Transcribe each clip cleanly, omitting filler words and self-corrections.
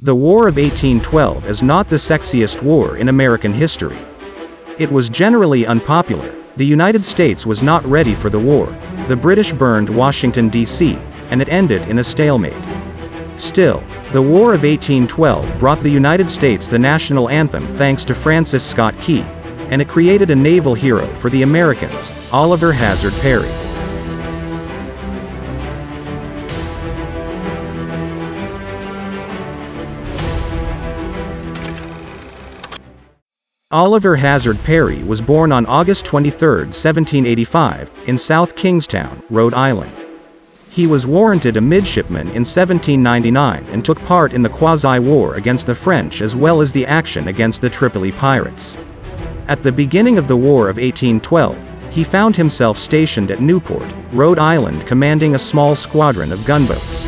The War of 1812 is not the sexiest war in American history. It was generally unpopular. The United States was not ready for the war. The British burned Washington, D.C., and it ended in a stalemate. Still, the War of 1812 brought the United States the national anthem thanks to Francis Scott Key, and it created a naval hero for the Americans, Oliver Hazard Perry. Oliver Hazard Perry was born on August 23, 1785, in South Kingstown, Rhode Island. He was warranted a midshipman in 1799 and took part in the Quasi-war against the French as well as the action against the Tripoli pirates. At the beginning of the War of 1812, he found himself stationed at Newport, Rhode Island, commanding a small squadron of gunboats.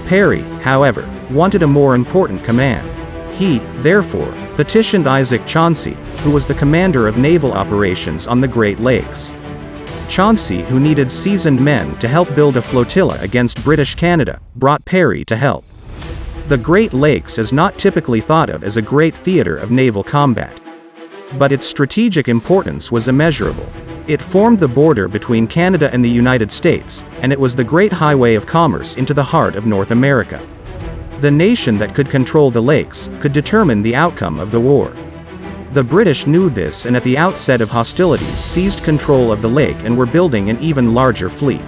Perry, however, wanted a more important command. He, therefore, petitioned Isaac Chauncey, who was the commander of naval operations on the Great Lakes. Chauncey, who needed seasoned men to help build a flotilla against British Canada, brought Perry to help. The Great Lakes is not typically thought of as a great theater of naval combat. But its strategic importance was immeasurable. It formed the border between Canada and the United States, and it was the great highway of commerce into the heart of North America. The nation that could control the lakes could determine the outcome of the war. The British knew this and at the outset of hostilities seized control of the lake and were building an even larger fleet.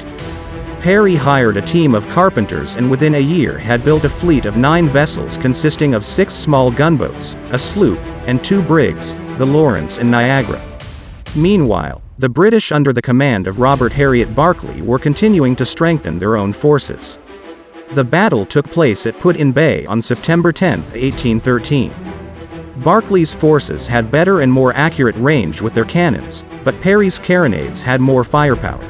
Perry hired a team of carpenters and within a year had built a fleet of 9 vessels consisting of 6 small gunboats, a sloop, and 2 brigs, the Lawrence and Niagara. Meanwhile, the British under the command of Robert Harriet Barclay were continuing to strengthen their own forces. The battle took place at Put-in Bay on September 10, 1813. Barclay's forces had better and more accurate range with their cannons, but Perry's carronades had more firepower.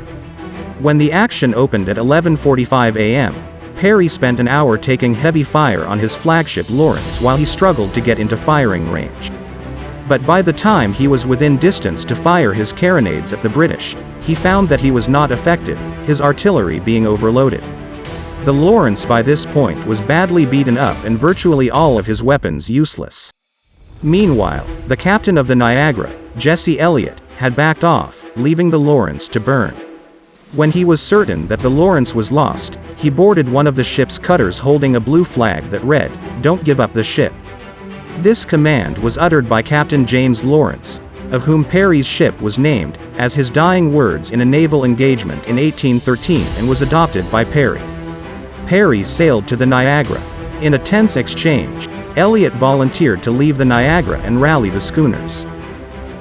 When the action opened at 11:45 a.m., Perry spent an hour taking heavy fire on his flagship Lawrence while he struggled to get into firing range. But by the time he was within distance to fire his carronades at the British, he found that he was not effective, his artillery being overloaded. The Lawrence by this point was badly beaten up and virtually all of his weapons useless. Meanwhile, the captain of the Niagara, Jesse Elliott, had backed off, leaving the Lawrence to burn. When he was certain that the Lawrence was lost, he boarded one of the ship's cutters holding a blue flag that read, "Don't give up the ship." This command was uttered by Captain James Lawrence, of whom Perry's ship was named, as his dying words in a naval engagement in 1813 and was adopted by Perry. Perry sailed to the Niagara. In a tense exchange, Elliott volunteered to leave the Niagara and rally the schooners.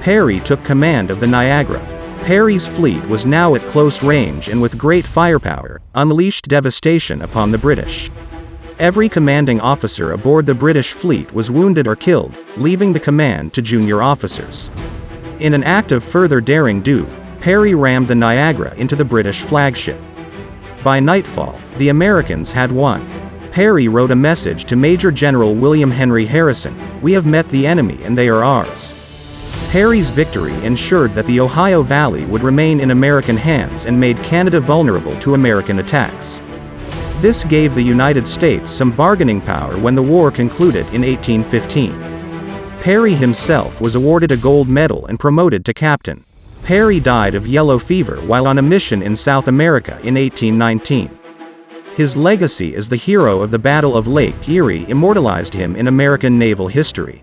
Perry took command of the Niagara. Perry's fleet was now at close range and with great firepower, unleashed devastation upon the British. Every commanding officer aboard the British fleet was wounded or killed, leaving the command to junior officers. In an act of further daring-do, Perry rammed the Niagara into the British flagship. By nightfall, the Americans had won. Perry wrote a message to Major General William Henry Harrison, "We have met the enemy and they are ours." Perry's victory ensured that the Ohio Valley would remain in American hands and made Canada vulnerable to American attacks. This gave the United States some bargaining power when the war concluded in 1815. Perry himself was awarded a gold medal and promoted to captain. Perry died of yellow fever while on a mission in South America in 1819. His legacy as the hero of the Battle of Lake Erie immortalized him in American naval history.